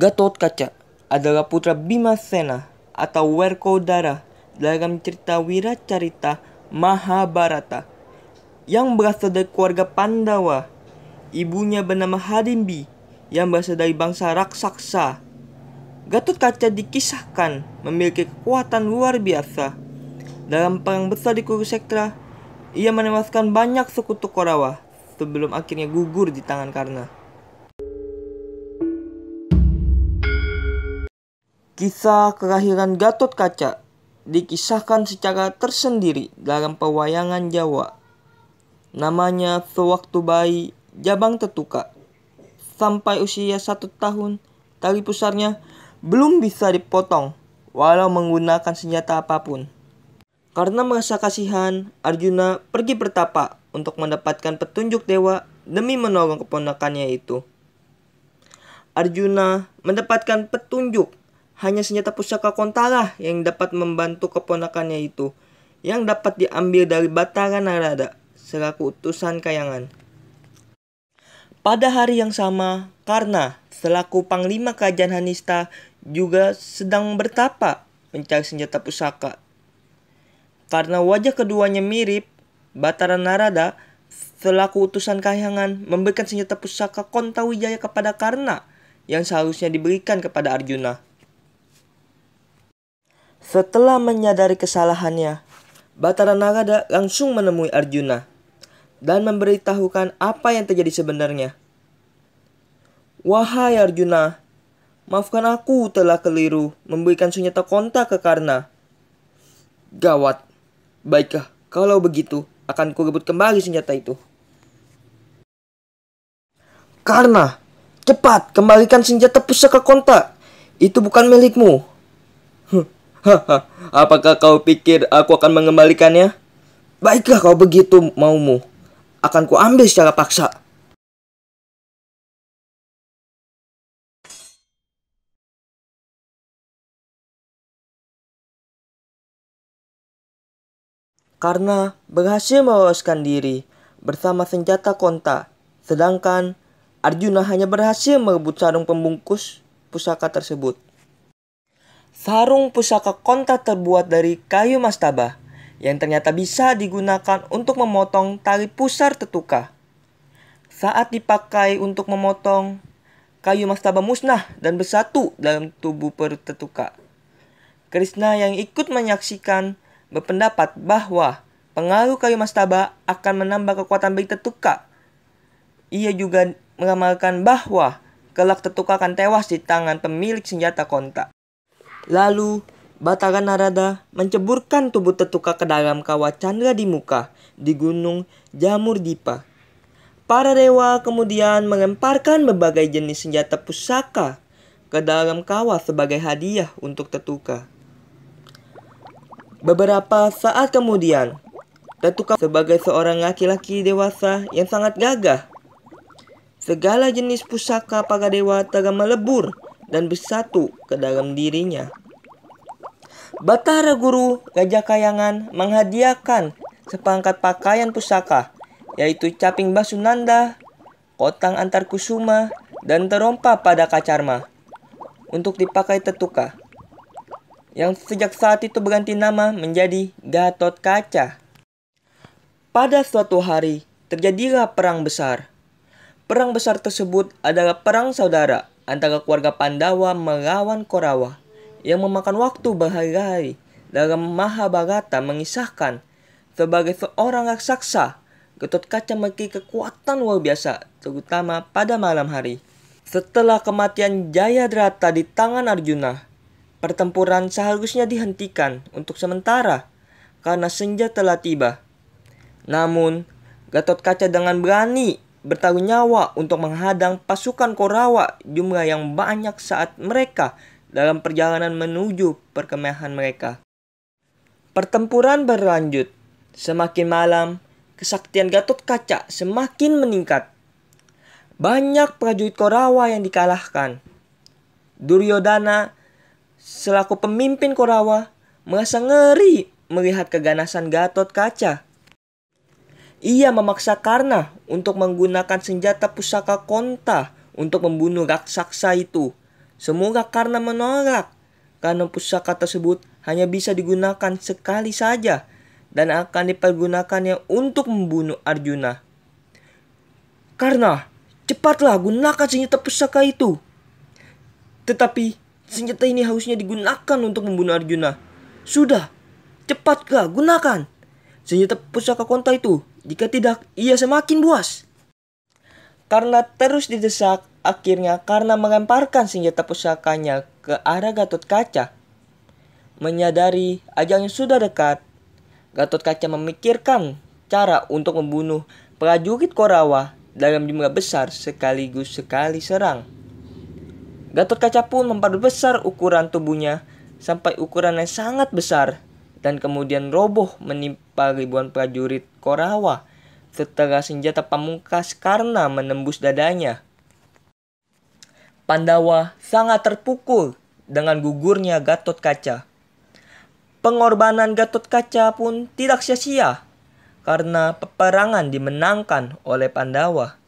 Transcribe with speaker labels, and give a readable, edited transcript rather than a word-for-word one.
Speaker 1: Gatotkaca adalah putra Bimasena atau Werkodara dalam cerita Wiracarita Mahabharata yang berasal dari keluarga Pandawa. Ibunya bernama Hadimbi yang berasal dari bangsa raksasa. Gatotkaca dikisahkan memiliki kekuatan luar biasa. Dalam perang besar di Kurukshetra, ia menewaskan banyak sekutu Korawa sebelum akhirnya gugur di tangan Karna. Kisah kelahiran Gatotkaca dikisahkan secara tersendiri dalam pewayangan Jawa. Namanya sewaktu bayi Jabang Tetuka. Sampai usia 1 tahun, tali pusarnya belum bisa dipotong walau menggunakan senjata apapun. Karena merasa kasihan, Arjuna pergi bertapa untuk mendapatkan petunjuk dewa demi menolong keponakannya itu. Arjuna mendapatkan petunjuk hanya senjata pusaka Kontala yang dapat membantu keponakannya itu, yang dapat diambil dari Batara Narada selaku utusan kayangan. Pada hari yang sama, Karna selaku Panglima Kerajaan Hanista juga sedang bertapa mencari senjata pusaka. Karena wajah keduanya mirip, Batara Narada selaku utusan kayangan memberikan senjata pusaka Kontawijaya kepada Karna yang seharusnya diberikan kepada Arjuna. Setelah menyadari kesalahannya, Batara Narada langsung menemui Arjuna dan memberitahukan apa yang terjadi sebenarnya. "Wahai Arjuna, maafkan aku telah keliru memberikan senjata Konta ke Karna." "Gawat. Baiklah, kalau begitu akan kurebut kembali senjata itu." "Karna, cepat kembalikan senjata pusaka Konta. Itu bukan milikmu." "Hahaha, apakah kau pikir aku akan mengembalikannya? Baiklah kalau begitu maumu, akan kuambil secara paksa." Karna berhasil meloloskan diri bersama senjata Konta, sedangkan Arjuna hanya berhasil merebut sarung pembungkus pusaka tersebut. Sarung pusaka Konta terbuat dari kayu mastaba yang ternyata bisa digunakan untuk memotong tali pusar Tetuka. Saat dipakai untuk memotong, kayu mastaba musnah dan bersatu dalam tubuh perut Tetuka. Krishna yang ikut menyaksikan berpendapat bahwa pengaruh kayu mastaba akan menambah kekuatan bagi Tetuka. Ia juga mengamalkan bahwa kelak Tetuka akan tewas di tangan pemilik senjata Konta. Lalu Batara Narada menceburkan tubuh Tetuka ke dalam kawah Candra di muka di gunung Jamurdipa. Para dewa kemudian melemparkan berbagai jenis senjata pusaka ke dalam kawah sebagai hadiah untuk Tetuka. Beberapa saat kemudian, Tetuka sebagai seorang laki-laki dewasa yang sangat gagah. Segala jenis pusaka para dewa telah melebur dan bersatu ke dalam dirinya. Batara Guru Raja Kayangan menghadiahkan seperangkat pakaian pusaka, yaitu caping Basunanda, kotang Antarkusuma, dan terompa pada Kacarma untuk dipakai Tetuka, yang sejak saat itu berganti nama menjadi Gatotkaca. Pada suatu hari, terjadilah perang besar. Perang besar tersebut adalah perang saudara antara keluarga Pandawa melawan Korawa yang memakan waktu berhari-hari. Dalam Mahabharata mengisahkan, sebagai seorang raksasa, Gatotkaca memiliki kekuatan luar biasa, terutama pada malam hari. Setelah kematian Jayadrata di tangan Arjuna, pertempuran seharusnya dihentikan untuk sementara karena senja telah tiba. Namun, Gatotkaca dengan berani bertaruh nyawa untuk menghadang pasukan Korawa jumlah yang banyak saat mereka dalam perjalanan menuju perkemahan mereka. Pertempuran berlanjut. Semakin malam, kesaktian Gatotkaca semakin meningkat. Banyak prajurit Korawa yang dikalahkan. Duryodhana selaku pemimpin Korawa merasa ngeri melihat keganasan Gatotkaca. Ia memaksa Karna untuk menggunakan senjata pusaka Konta untuk membunuh raksasa itu. Semoga karena menolak, karena pusaka tersebut hanya bisa digunakan sekali saja dan akan dipergunakannya untuk membunuh Arjuna. Karena cepatlah gunakan senjata pusaka itu. Tetapi senjata ini harusnya digunakan untuk membunuh Arjuna. Sudah, cepatlah gunakan senjata pusaka konta itu. Jika tidak, ia semakin buas. Karena terus didesak, akhirnya karena melemparkan senjata pusakanya ke arah Gatotkaca. Menyadari ajalnya sudah dekat, Gatotkaca memikirkan cara untuk membunuh prajurit Korawa dalam jumlah besar sekaligus sekali serang. Gatotkaca pun memperbesar ukuran tubuhnya sampai ukurannya sangat besar dan kemudian roboh menimpa ribuan prajurit Korawa setelah senjata pamungkas karena menembus dadanya. Pandawa sangat terpukul dengan gugurnya Gatotkaca. Pengorbanan Gatotkaca pun tidak sia-sia karena peperangan dimenangkan oleh Pandawa.